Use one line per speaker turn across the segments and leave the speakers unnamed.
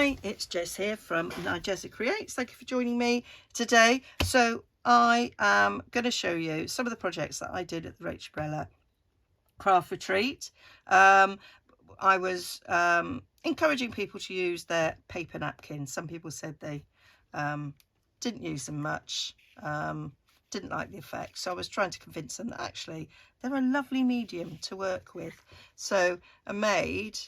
Hi, it's Jess here from Nigezza Creates. Thank you for joining me today. So I am going to show you some of the projects that I did at the Rach Bella Craft Retreat. I was encouraging people to use their paper napkins. Some people said they didn't use them much, didn't like the effect. So I was trying to convince them that actually they're a lovely medium to work with. So I made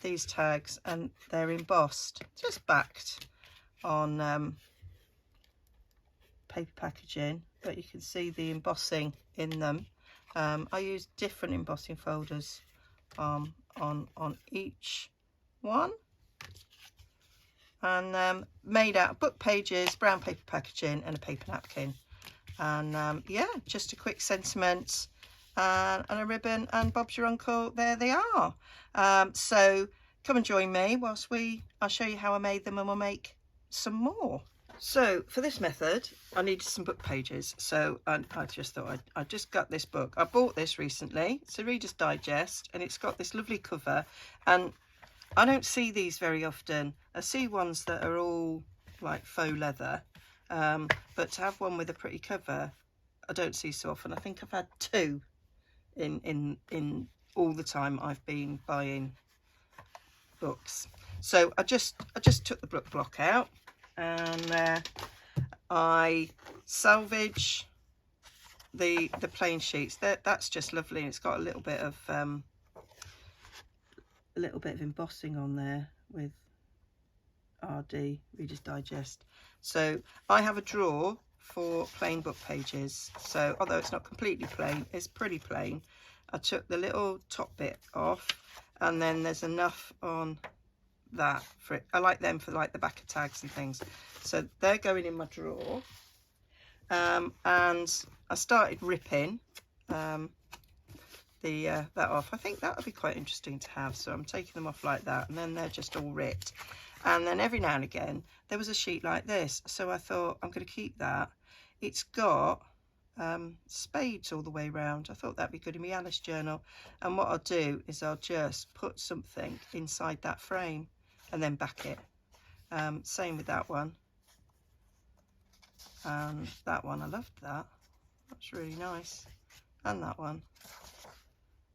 these tags, and they're embossed, just backed on paper packaging, but you can see the embossing in them. I used different embossing folders on each one, and made out of book pages, brown paper packaging, and a paper napkin. And yeah, just a quick sentiment and a ribbon, and Bob's your uncle. There they are. So come and join me whilst I'll show you how I made them, and we'll make some more. So for this method I needed some book pages, so I just thought I just got this book. I bought this recently. It's a Reader's Digest, and it's got this lovely cover, and I don't see these very often. I see ones that are all like faux leather, but to have one with a pretty cover I don't see so often. I think I've had two in all the time I've been buying books. So I just took the book block out, and I salvage the plain sheets. That's just lovely, and it's got a little bit of embossing on there with RD, Reader's Digest. So I have a drawer for plain book pages. So although it's not completely plain, it's pretty plain. I took the little top bit off, and then there's enough on that for it. I like them for like the back of tags and things. So they're going in my drawer. And I started ripping that off. I think that would be quite interesting to have. So I'm taking them off like that, and then they're just all ripped. And then every now and again there was a sheet like this, so I thought I'm going to keep that. It's got spades all the way around. I thought that'd be good in my Alice journal. And what I'll do is I'll just put something inside that frame and then back it. Same with that one. And that one, I loved that. That's really nice. And that one.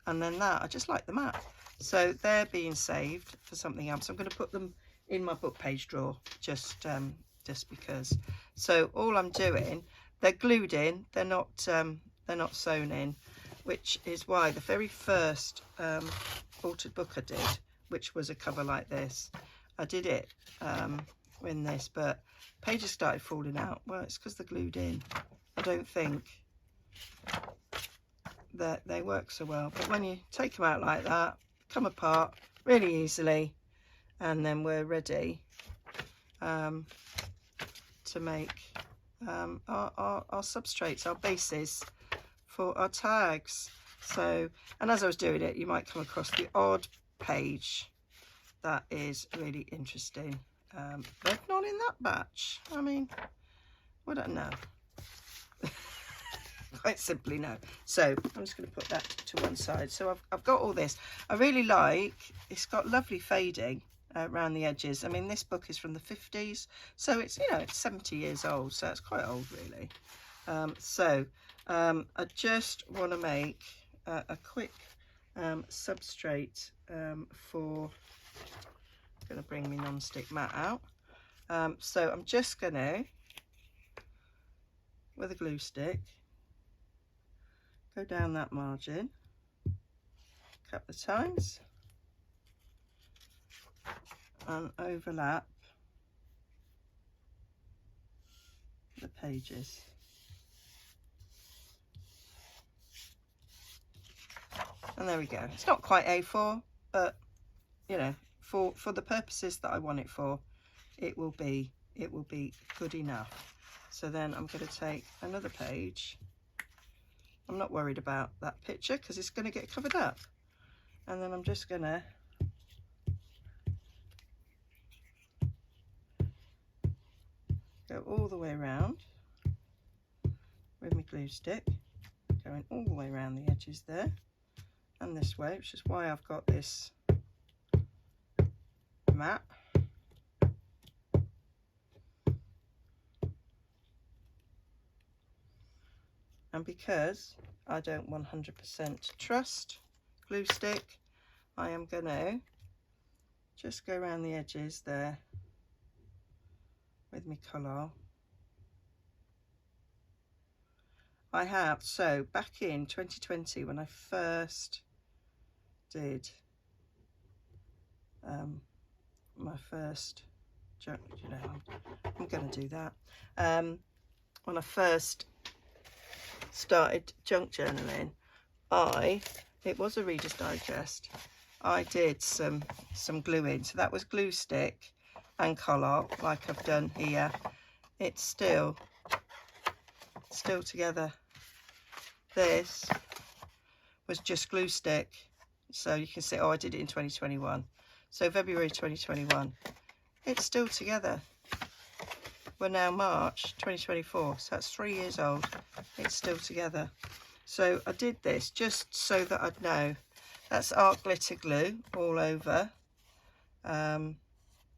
And then that, I just like the map. So they're being saved for something else. I'm going to put them in my book page drawer just because. So all I'm doing, they're glued in, they're not sewn in, which is why the very first altered book I did, which was a cover like this, I did it in this, but pages started falling out. Well, it's because they're glued in. I don't think that they work so well, but when you take them out like that, come apart really easily, and then we're ready to make our substrates, our bases for our tags. So, and as I was doing it, you might come across the odd page that is really interesting, but not in that batch. I mean, I don't know. Quite simply no. So I'm just going to put that to one side. So I've got all this. I really like, it's got lovely fading around the edges. I mean, this book is from the 50s, so it's, you know, it's 70 years old, so it's quite old really. I just want to make a quick substrate for, I'm going to bring my non-stick mat out. So I'm just going to, with a glue stick, go down that margin a couple of times and overlap the pages. And there we go. It's not quite A4, but you know, for the purposes that I want it for, it will be good enough. So then I'm going to take another page. I'm not worried about that picture because it's going to get covered up. And then I'm just going to go all the way around with my glue stick, going all the way around the edges there and this way, which is why I've got this mat. And because I don't 100% trust glue stick, I am going to just go around the edges there with my colour. I have, so back in 2020 when I first did my first, you know, I'm going to do that. When I first started junk journaling, it was a Reader's Digest. I did some gluing, so that was glue stick and colour like I've done here. It's still together. This was just glue stick, so you can see, oh, I did it in 2021, so February 2021. It's still together. We're now March 2024, so that's 3 years old. It's still together. So I did this just so that I'd know. That's art glitter glue all over, and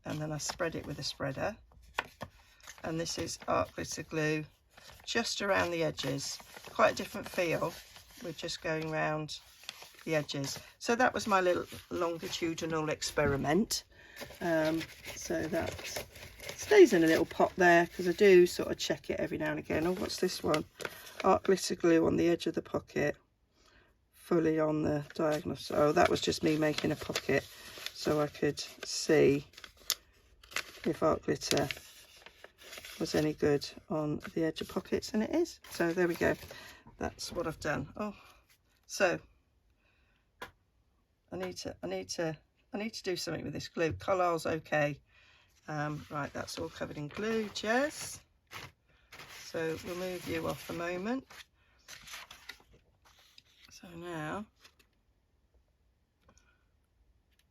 then I spread it with a spreader. And this is art glitter glue just around the edges. Quite a different feel. We're just going around the edges. So that was my little longitudinal experiment. So that stays in a little pot there because I do sort of check it every now and again. Oh, what's this one? Art glitter glue on the edge of the pocket, fully on the diagonal. So that was just me making a pocket so I could see if art glitter was any good on the edge of pockets, and it is. So there we go. That's what I've done. Oh, so I need to do something with this glue. Carlisle's okay. Right, that's all covered in glue, Jess. So we'll move you off a moment. So now,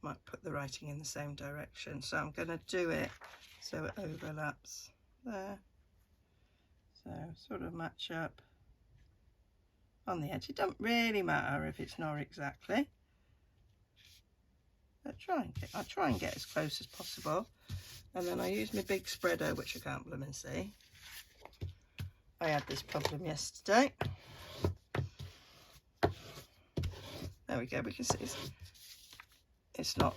might put the writing in the same direction. So I'm going to do it so it overlaps there. So sort of match up on the edge. It doesn't really matter if it's not exactly. But I try and get as close as possible. And then I use my big spreader, which I can't blooming see. I had this problem yesterday. There we go. We can see it's not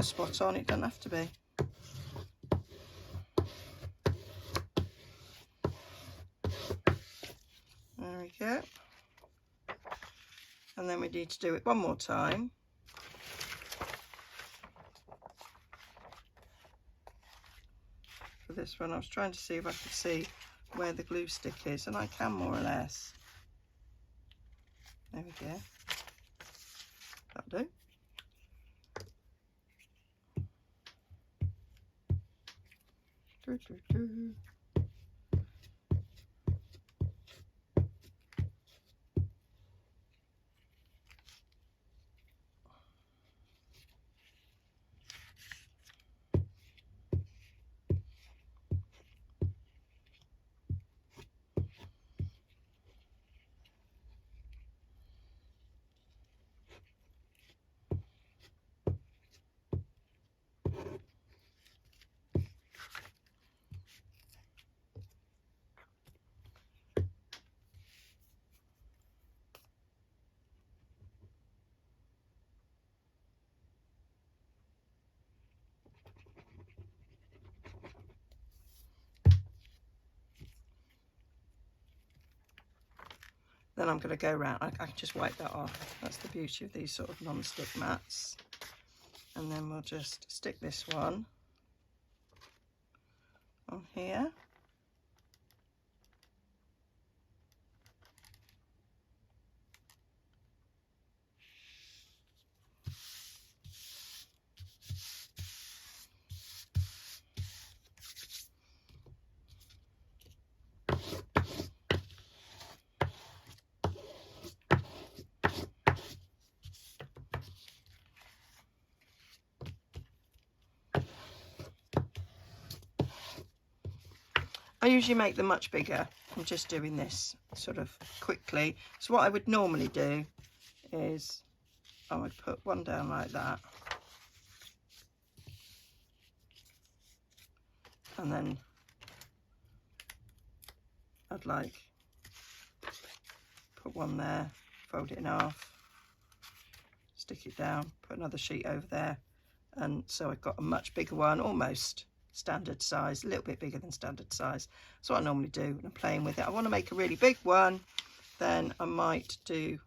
spot on. It doesn't have to be. There we go. And then we need to do it one more time. For this one, I was trying to see if I could see where the glue stick is, and I can more or less. There we go. That'll do. Then I'm going to go around. I can just wipe that off. That's the beauty of these sort of non-stick mats. And then we'll just stick this one on here. I usually make them much bigger. I'm just doing this sort of quickly. So what I would normally do is I would put one down like that. And then I'd like put one there, fold it in half, stick it down, put another sheet over there, and so I've got a much bigger one, almost standard size, a little bit bigger than standard size. That's what I normally do when I'm playing with it. I want to make a really big one, then I might do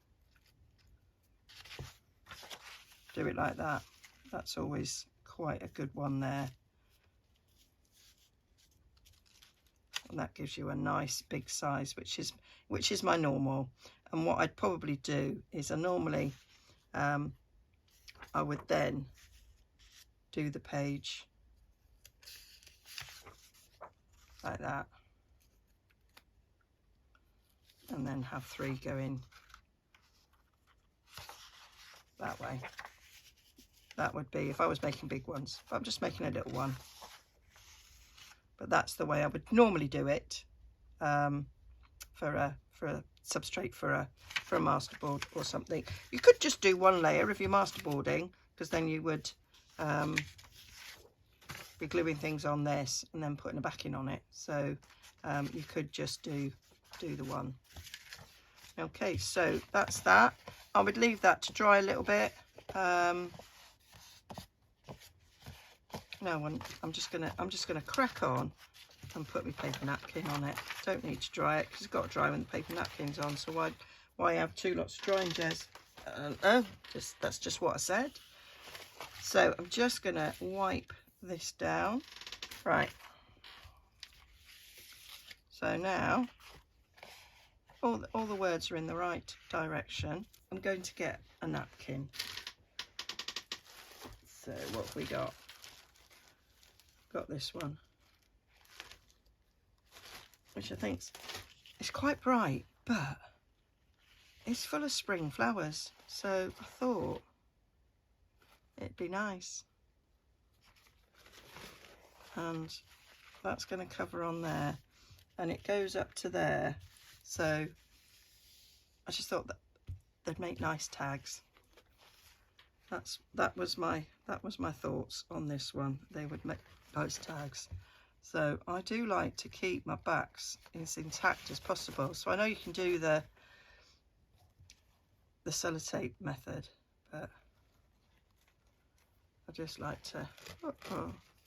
it like that. That's always quite a good one there. And that gives you a nice big size, which is my normal. And what I'd probably do is I normally I would then do the page like that, and then have 3 going that way. That would be if I was making big ones, but I'm just making a little one. But that's the way I would normally do it for a substrate for a masterboard or something. You could just do one layer if you're masterboarding, because then you would be gluing things on this and then putting a backing on it. So you could just do the one. Okay, so that's that. I would leave that to dry a little bit. No, I'm just gonna crack on and put my paper napkin on it. Don't need to dry it because it's got to dry when the paper napkin's on. So why have 2 lots of drying jars? Oh, that's just what I said. So I'm just gonna wipe this down. Right. So now all the words are in the right direction. I'm going to get a napkin. So what have we got? Got this one, which I think is quite bright, but it's full of spring flowers. So I thought it'd be nice. And that's going to cover on there, and it goes up to there. So I just thought that they'd make nice tags. That was my thoughts on this one. They would make nice tags. So I do like to keep my backs as intact as possible. So I know you can do the sellotape method, but I just like to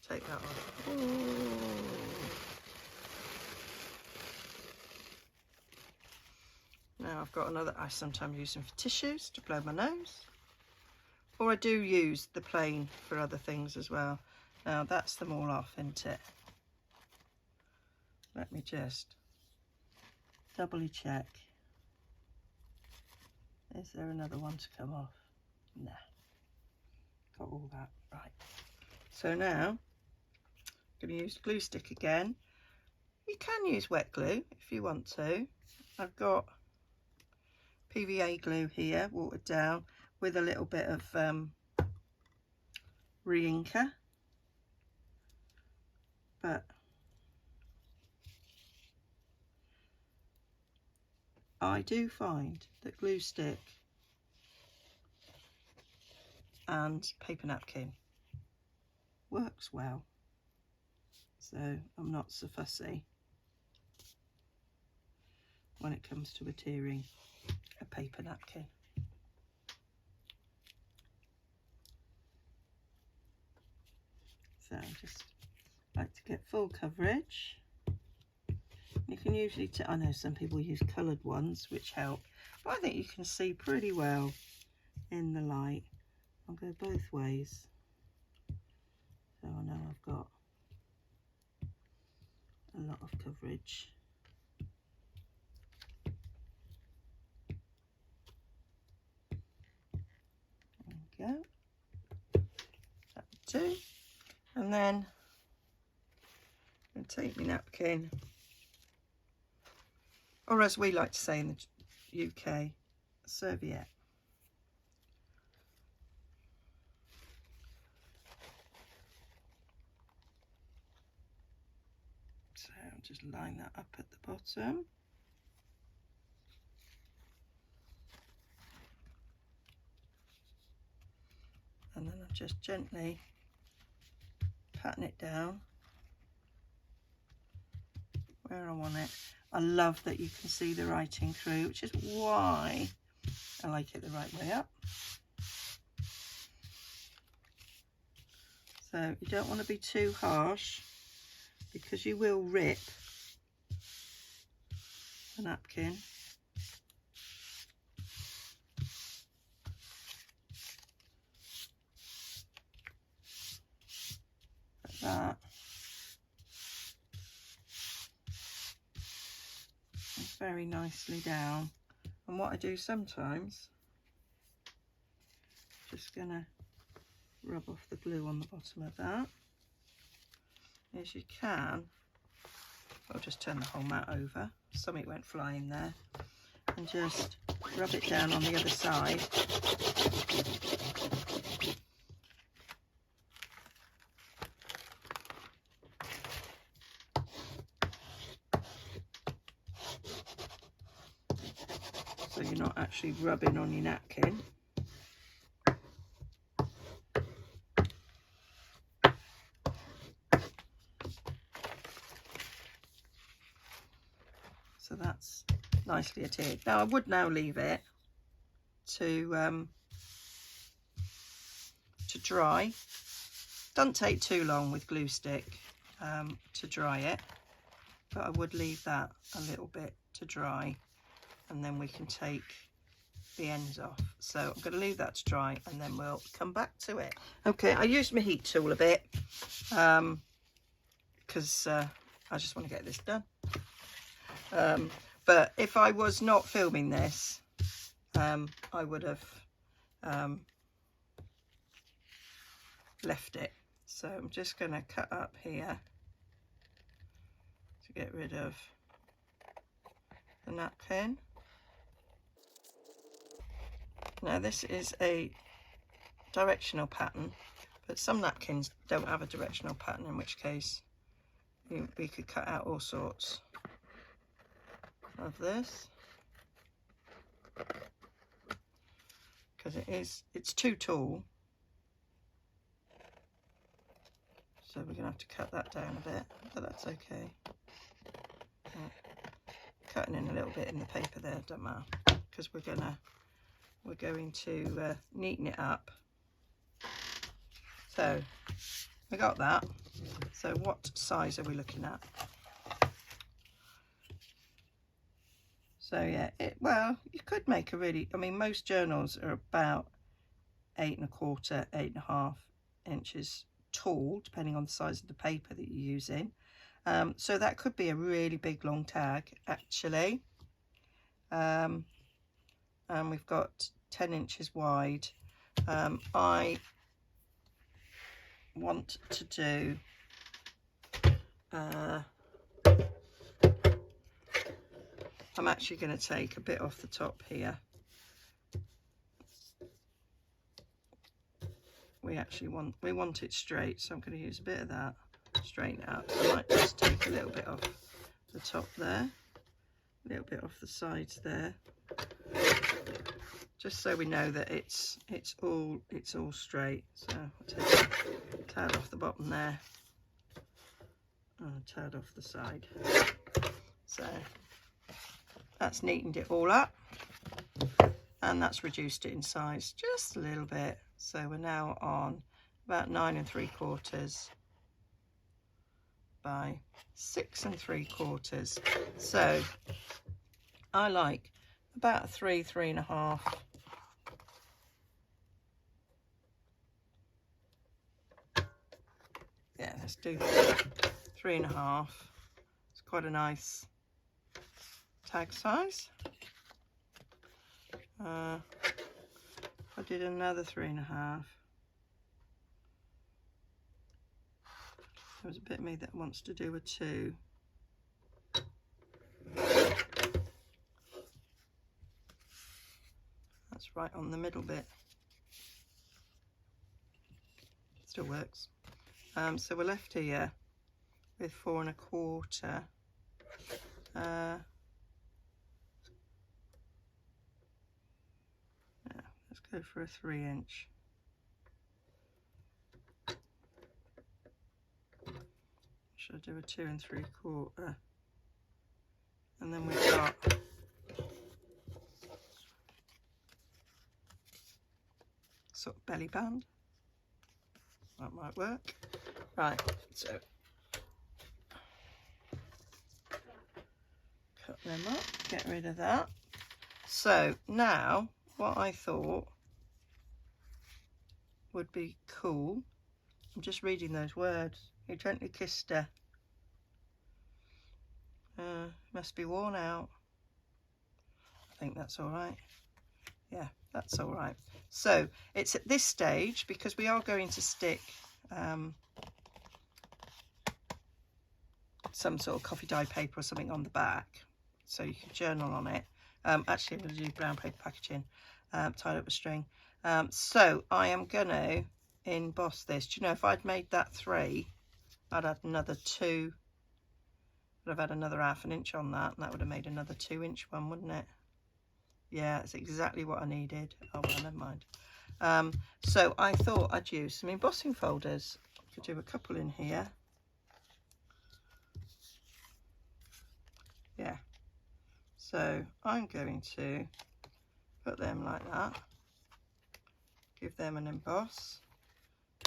take that off. Now I've got another. I sometimes use them for tissues to blow my nose, or I do use the plain for other things as well. Now that's them all off, isn't it? Let me just doubly check. Is there another one to come off? Nah, got all that right. So now I'm going to use glue stick again. You can use wet glue if you want to. I've got PVA glue here, watered down, with a little bit of re-inker. But I do find that glue stick and paper napkin works well, so I'm not so fussy when it comes to adhering a paper napkin. So I just like to get full coverage. You can usually I know some people use coloured ones, which help, but I think you can see pretty well in the light. I'll go both ways, so I know I've got a lot of coverage. There we go. That would do. And then I'm going to take my napkin, or as we like to say in the UK, serviette. So I'll just line that up at the bottom. And then I'll just gently pattern it down where I want it. I love that you can see the writing through, which is why I like it the right way up. So you don't want to be too harsh, because you will rip the napkin. Like that. And very nicely down. And what I do sometimes, just gonna rub off the glue on the bottom of that, is you can, I'll just turn the whole mat over, something went flying there, and just rub it down on the other side. So you're not actually rubbing on your napkin. So that's nicely adhered. Now I would now leave it to dry. Doesn't take too long with glue stick to dry it, but I would leave that a little bit to dry, and then we can take the ends off. So I'm going to leave that to dry, and then we'll come back to it. Okay, I used my heat tool a bit because I just want to get this done. But if I was not filming this, I would have left it. So I'm just going to cut up here to get rid of the napkin. Now this is a directional pattern, but some napkins don't have a directional pattern, in which case we could cut out all sorts of this, because it's too tall. So we're gonna have to cut that down a bit, but that's okay. Cutting in a little bit in the paper there, don't matter, because we're going to neaten it up. So we got that. So what size are we looking at? So yeah, well, you could make a really, I mean, most journals are about 8 1/4, 8 1/2 inches tall, depending on the size of the paper that you're using. So that could be a really big long tag, actually. And we've got 10 inches wide. I want to do I'm actually going to take a bit off the top here. We want it straight, so I'm going to use a bit of that, straighten it out. I might just take a little bit off the top there, a little bit off the sides there, just so we know that it's all straight. So I'll take a tad off the bottom there, and a tad off the side. So that's neatened it all up, and that's reduced it in size just a little bit. So we're now on about 9 3/4 by 6 3/4. So I like about 3, 3 1/2. Yeah, let's do 3 1/2. It's quite a nice tag size. I did another 3 1/2. There's a bit of me that wants to do a 2. That's right on the middle bit. Still works. So we're left here with 4 1/4. Let's go for a 3 inch. Should I do a 2 3/4? And then we've got sort of belly band. That might work. Right, so cut them up, get rid of that. So now what I thought would be cool, I'm just reading those words. You gently kissed her. Must be worn out. I think that's all right. Yeah, that's all right. So it's at this stage, because we are going to stick some sort of coffee dye paper or something on the back, so you can journal on it. Actually, I'm going to do brown paper packaging, tied up with string. So I am going to emboss this. Do you know, if I'd made that 3, I'd had another 2. I'd have had another 1/2 inch on that, and that would have made another 2-inch one, wouldn't it? Yeah, it's exactly what I needed. Oh well, never mind. So I thought I'd use some embossing folders. I could do a couple in here. Yeah. So I'm going to put them like that. Give them an emboss.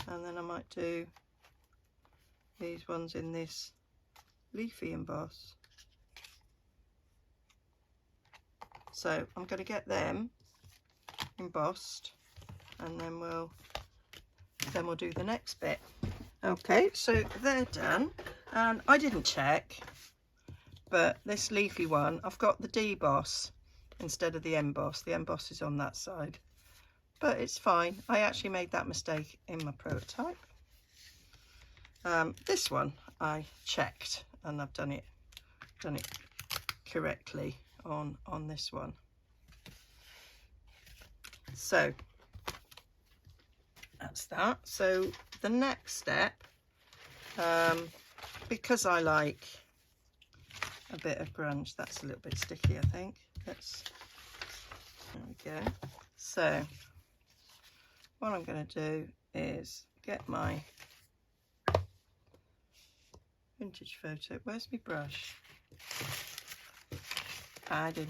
And then I might do these ones in this leafy emboss. So I'm going to get them embossed, and then we'll do the next bit. Okay, so they're done, and I didn't check, but this leafy one, I've got the deboss instead of the emboss. The emboss is on that side, but it's fine. I actually made that mistake in my prototype. This one I checked, and I've done it correctly on this one. So that's that. So the next step, because I like a bit of grunge, that's a little bit sticky, I think. There we go. So what I'm going to do is get my vintage photo. Where's my brush? Add in.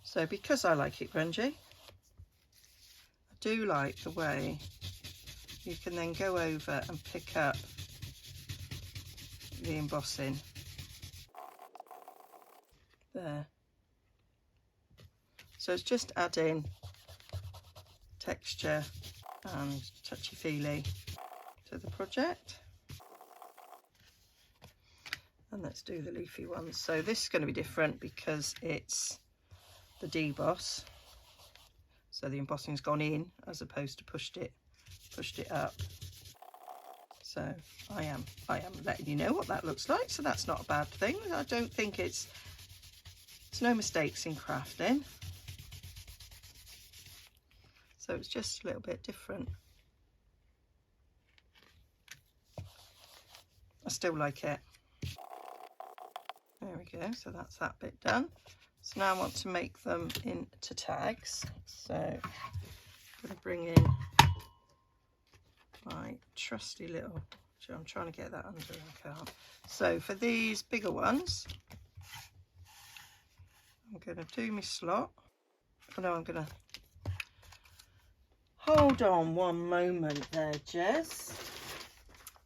So because I like it grungy, I do like the way you can then go over and pick up the embossing there. So it's just adding texture and touchy-feely to the project. And let's do the leafy ones. So this is going to be different because it's the deboss. So the embossing's gone in as opposed to pushed it up. So I am letting you know what that looks like. So that's not a bad thing. I don't think there's no mistakes in crafting. So it's just a little bit different. I still like it. There we go, so that's that bit done. So now I want to make them into tags. So I'm going to bring in my trusty little, I'm trying to get that under, I can't. So for these bigger ones, I'm going to do my slot. Oh no, I'm going to, hold on one moment there, Jez.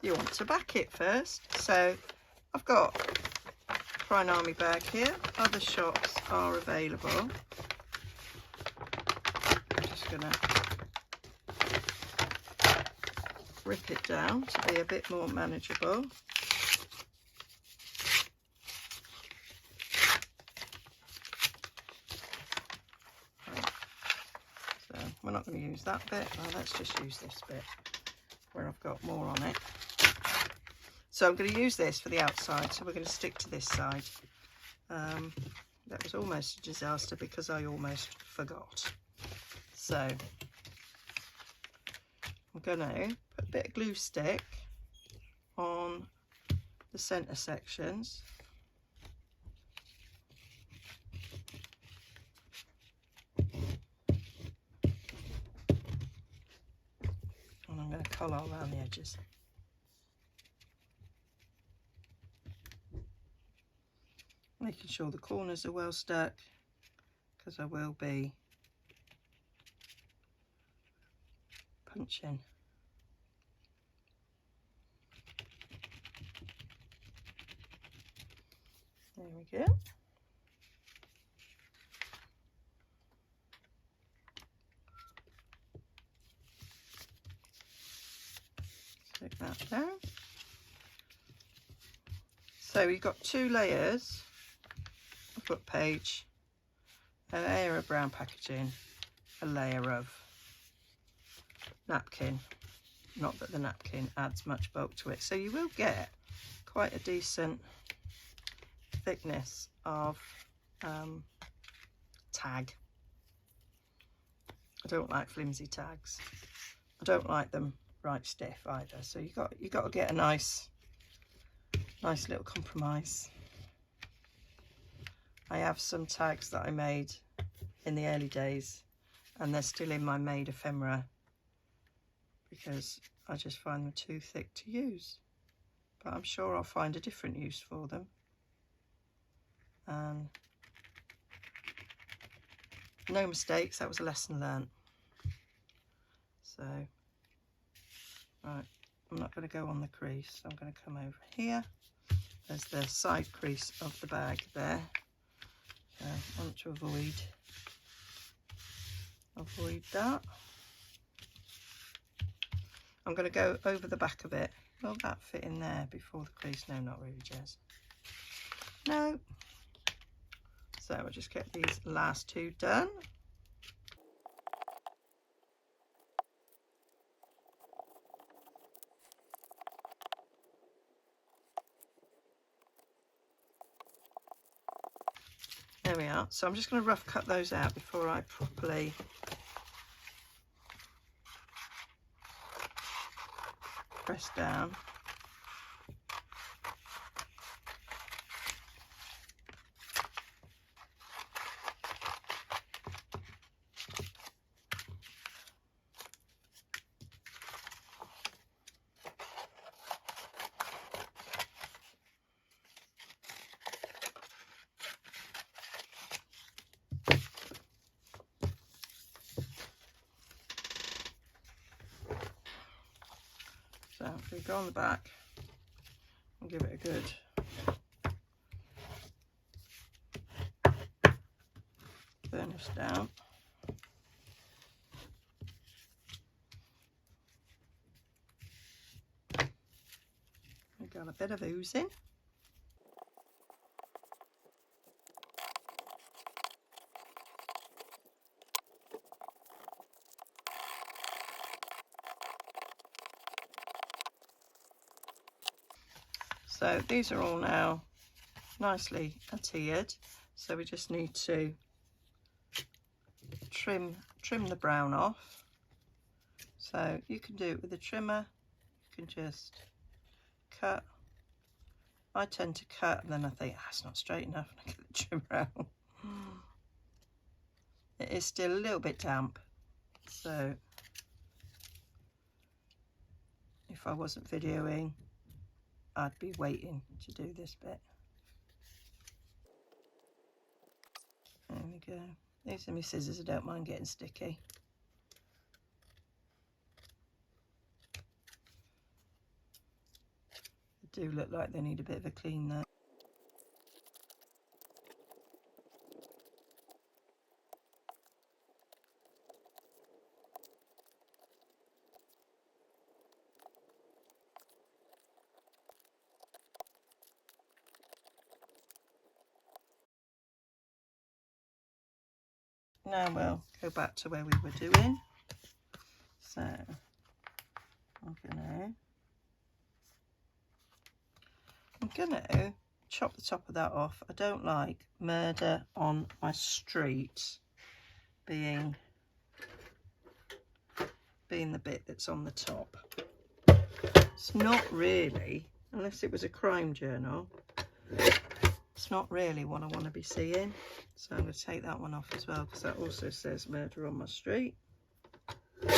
You want to back it first. So I've got Prime Army bag here. Other shops are available. I'm just going to rip it down to be a bit more manageable. Right. So we're not going to use that bit. Well, let's just use this bit where I've got more on it. So I'm going to use this for the outside, so we're going to stick to this side. That was almost a disaster because I almost forgot. So I'm going to put a bit of glue stick on the centre sections. And I'm going to colour around the edges. making sure the corners are well stuck, because I will be punching. There we go. Stick that down. So we've got 2 layers of book page, a layer of brown packaging, a layer of napkin. Not that the napkin adds much bulk to it, so you will get quite a decent thickness of tag. I don't like flimsy tags. I don't like them right stiff either, so you got to get a nice little compromise. I have some tags that I made in the early days, and they're still in my made ephemera because I just find them too thick to use, but I'm sure I'll find a different use for them. No mistakes, that was a lesson learnt. So, right, I'm not going to go on the crease, so I'm going to come over here. There's the side crease of the bag there. I want to avoid that. I'm going to go over the back of it. Will that fit in there before the crease? No, not really, Jez. No. So I'll just get these last 2 done. There we are. So I'm just going to rough cut those out before I properly press down. So I'm going to go on the back and give it a good burnish down. We've got a bit of oozing. So these are all now nicely adhered, so we just need to trim the brown off. So you can do it with a trimmer, you can just cut. I tend to cut and then I think, it's not straight enough, and I get the trimmer out. It is still a little bit damp, so if I wasn't videoing, I'd be waiting to do this bit. There we go. These are my scissors, I don't mind getting sticky. They do look like they need a bit of a clean though. Now we'll go back to where we were doing. So I'm gonna chop the top of that off. I don't like murder on my street being the bit that's on the top. It's not really, unless it was a crime journal, it's not really what I want to be seeing. So I'm going to take that one off as well, because that also says murder on my street. So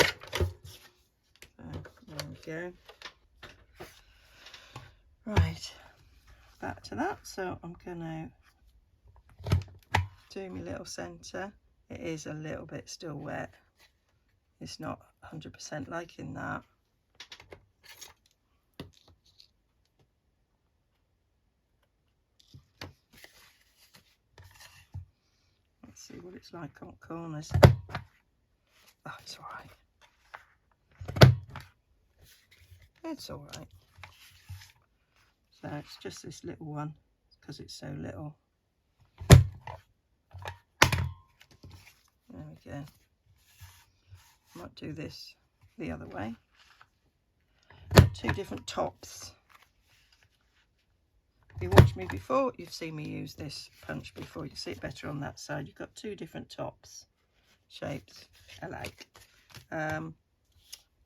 there we go. Right, back to that. So I'm going to Do my little centre. It is a little bit still wet. It's not 100% liking that. Let's see what it's like on corners. Oh, it's all right. It's all right. So it's just this little one because it's so little. There we go. Might do this the other way. Two different tops. If you watched me before, you've seen me use this punch before. You see it better on that side. You've got two different tops shapes alike.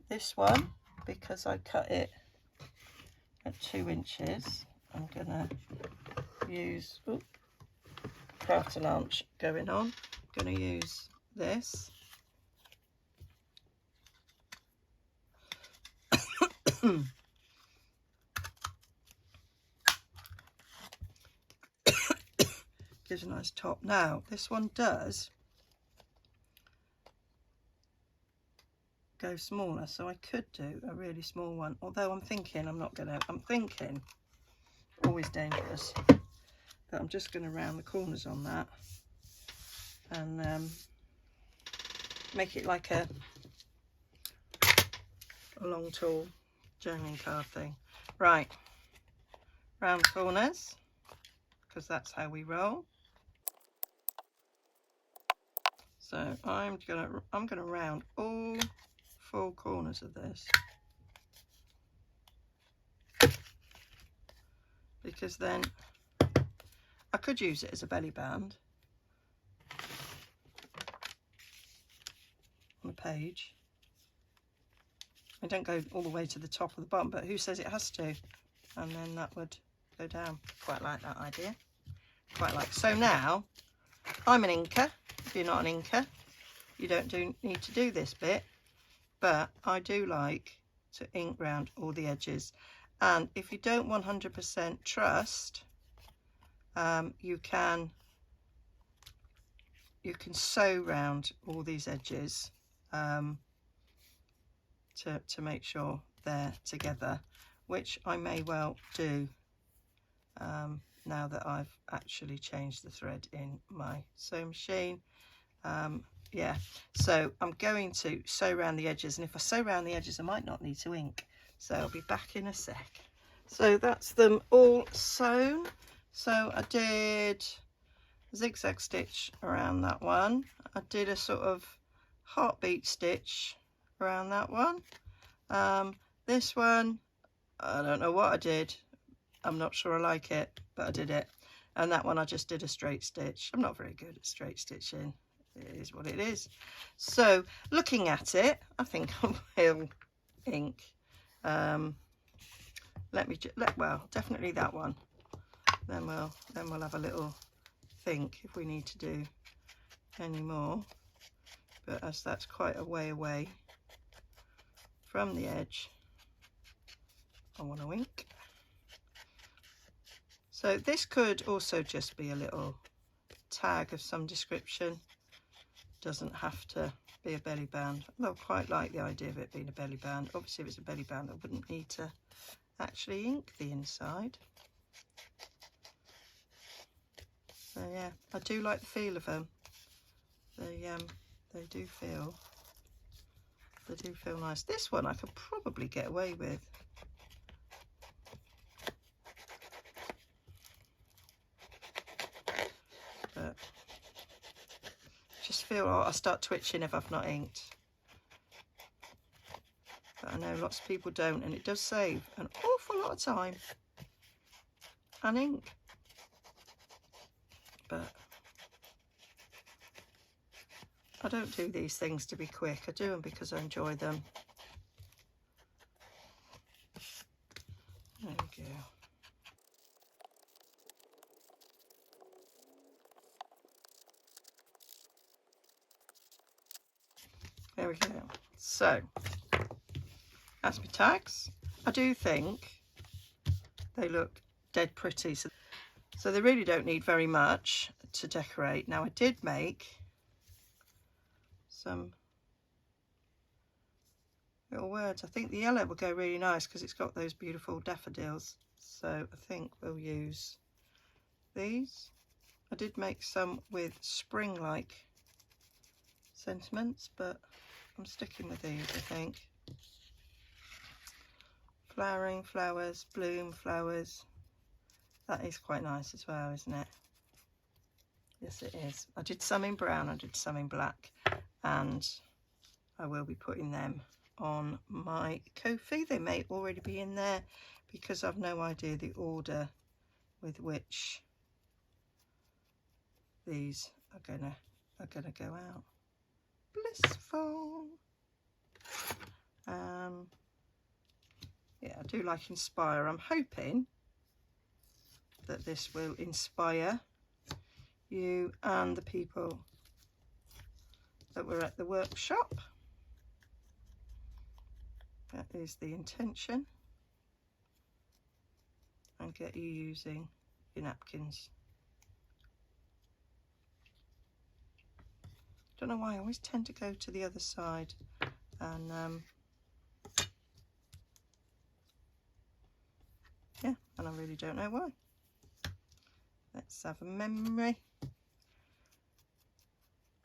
This one, because I cut it at 2 inches, I'm gonna use carte blanche going on. I'm gonna use this. Gives a nice top. Now this one does go smaller, so I could do a really small one, although I'm thinking always dangerous, but I'm just going to round the corners on that and make it like a long tall journaling card thing. Right, round corners, because that's how we roll. So I'm gonna round all 4 corners of this, because then I could use it as a belly band on a page. I don't go all the way to the top of the bottom, but who says it has to? And then that would go down. Quite like that idea. Quite like. So now I'm an inker. If you're not an inker, you don't need to do this bit, but I do like to ink round all the edges. And if you don't 100% trust, you can sew round all these edges to make sure they're together, which I may well do now that I've actually changed the thread in my sewing machine. Yeah, so I'm going to sew around the edges, and if I sew around the edges I might not need to ink, so I'll be back in a sec. So that's them all sewn. So I did a zigzag stitch around that one. I did a sort of heartbeat stitch around that one. This one, I don't know what I did. I'm not sure I like it, but I did it. And that one I just did a straight stitch. I'm not very good at straight stitching. It is what it is. So looking at it, I think I will ink. Well, definitely that one. Then we'll have a little think if we need to do any more. But as that's quite a way away from the edge, I want to ink. So this could also just be a little tag of some description. Doesn't have to be a belly band. Although I quite like the idea of it being a belly band. Obviously if it's a belly band I wouldn't need to actually ink the inside. So yeah, I do like the feel of them. They do feel nice. This one I could probably get away with. But just feel I start twitching if I've not inked. But I know lots of people don't, and it does save an awful lot of time and ink. But I don't do these things to be quick. I do them because I enjoy them. There we go. There we go. So that's my tags. I do think they look dead pretty. So So they really don't need very much to decorate. Now I did make some little words. I think the yellow will go really nice because it's got those beautiful daffodils. So I think we'll use these. I did make some with spring-like sentiments, but I'm sticking with these, I think. Flowering, flowers, bloom, flowers. That is quite nice as well, isn't it? Yes, it is. I did some in brown, I did some in black, and I will be putting them on my Ko-fi. They may already be in there because I've no idea the order with which these are gonna go out. Blissful. Yeah, I do like inspire. I'm hoping that this will inspire you and the people that were at the workshop. That is the intention. And get you using your napkins. Don't know why I always tend to go to the other side, and yeah, and I really don't know why. Let's have a memory.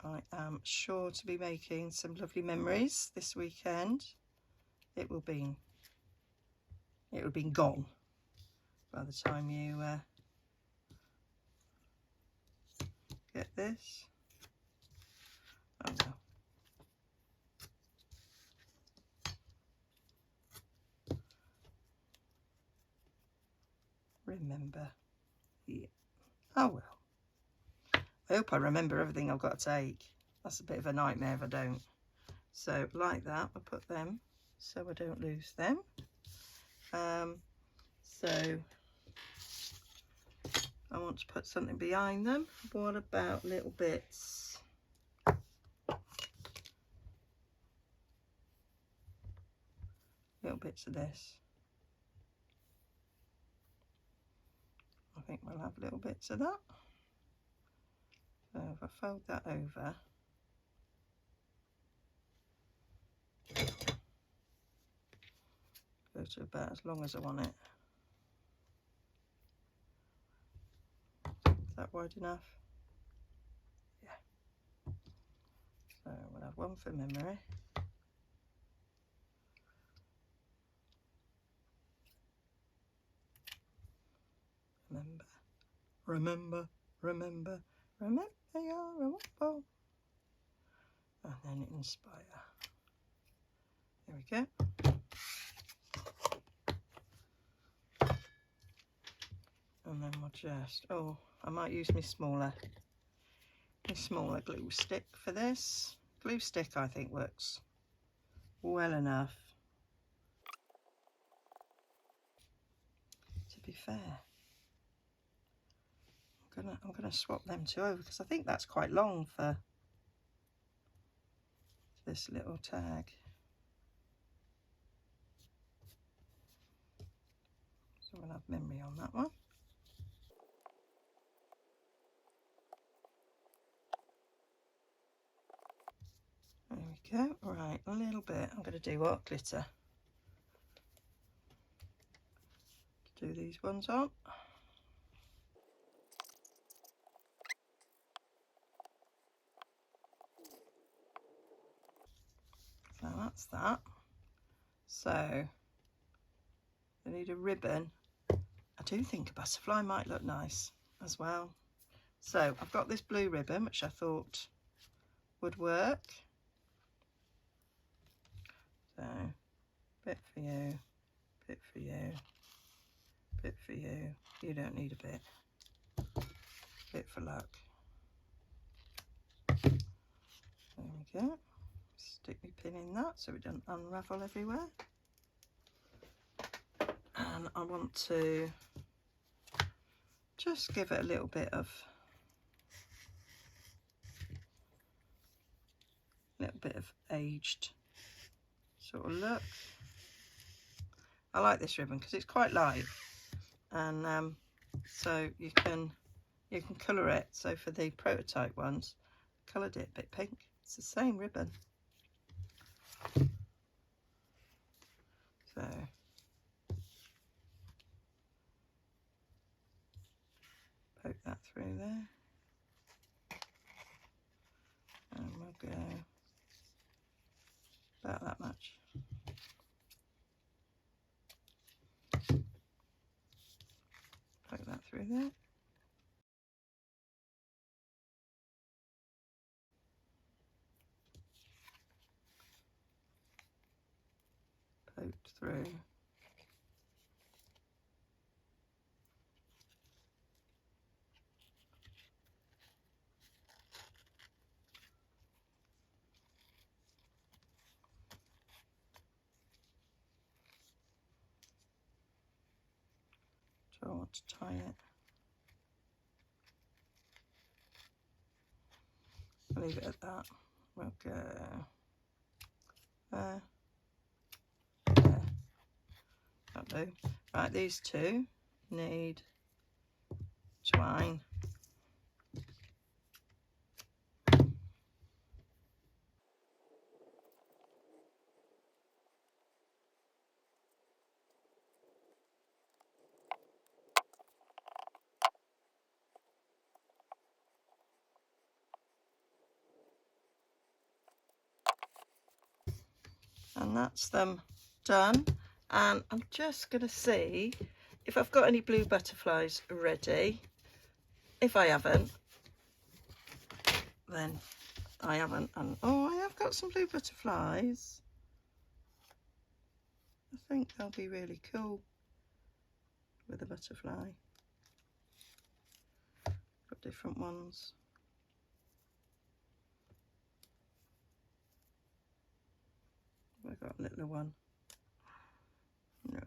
I am sure to be making some lovely memories this weekend. It will have been gone by the time you get this. Oh no. Remember. Yeah. Oh well. I hope I remember everything I've got to take. That's a bit of a nightmare if I don't. So like that, I put them so I don't lose them. So I want to put something behind them. What about little bits? Little bits of this. I think we'll have little bits of that. So if I fold that over, go to about as long as I want it. Is that wide enough? Yeah. So we'll have one for memory. Remember, remember, remember, remember your remember. And then inspire. There we go. And then we'll just, oh, I might use my smaller glue stick for this. Glue stick I think works well enough. To be fair, I'm gonna swap them two over because I think that's quite long for this little tag. So we'll have memory on that one. There we go. Right, a little bit. I'm going to do what? Glitter. Do these ones on. So that's that. So I need a ribbon. I do think a butterfly might look nice as well. So I've got this blue ribbon which I thought would work. So bit for you, bit for you, bit for you. You don't need a bit. Bit for luck. There we go. Stick my pin in that so it doesn't unravel everywhere. And I want to just give it a little bit of aged sort of look. I like this ribbon because it's quite light, and so you can colour it. So for the prototype ones, coloured it a bit pink. It's the same ribbon. So poke that through there, and we'll go about that much. Poke that through there. Poked through. So I want to tie it. I'll leave it at that. We'll go there, there. That'll do. Right, these two need twine. And that's them done. And I'm just going to see if I've got any blue butterflies ready. If I haven't, then I haven't. And oh, I have got some blue butterflies. I think they'll be really cool with a butterfly. Got different ones. I've got a little one. No.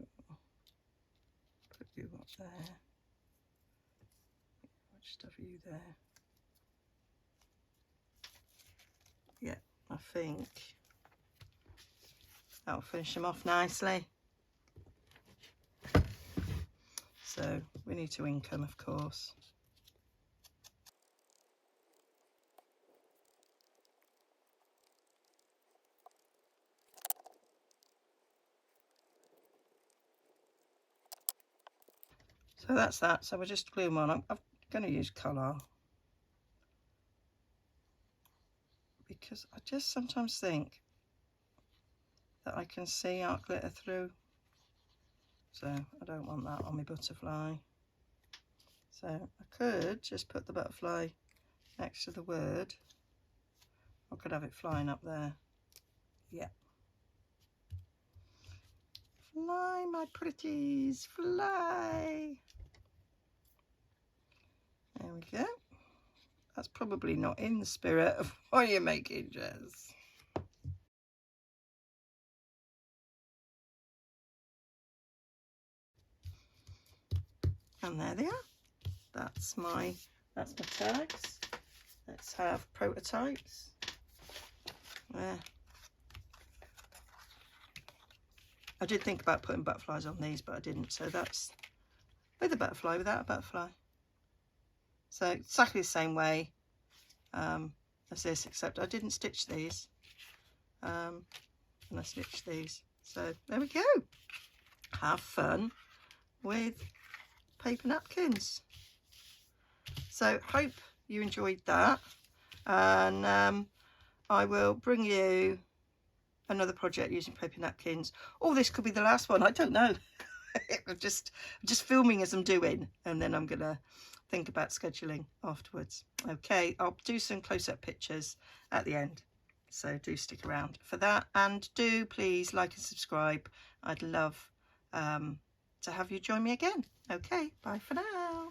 Put you up there. I'll just have you there. Yeah, I think that'll finish them off nicely. So we need to ink them, of course. So that's that. So we'll just glue them on. I'm going to use colour because I just sometimes think that I can see art glitter through. So I don't want that on my butterfly. So I could just put the butterfly next to the word. I could have it flying up there. Yeah. Fly, my pretties, fly. There we go. That's probably not in the spirit of what you're making, Jez. And there they are. That's my tags. Let's have prototypes. There. I did think about putting butterflies on these, but I didn't. So that's with a butterfly, without a butterfly. So exactly the same way as this, except I didn't stitch these. And I stitched these. So there we go. Have fun with paper napkins. So hope you enjoyed that. And I will bring you another project using paper napkins. Or this could be the last one. I don't know. I'm just filming as I'm doing, and then I'm gonna think about scheduling afterwards. Okay, I'll do some close-up pictures at the end, so do stick around for that, and do please like and subscribe. I'd love to have you join me again. Okay, bye for now.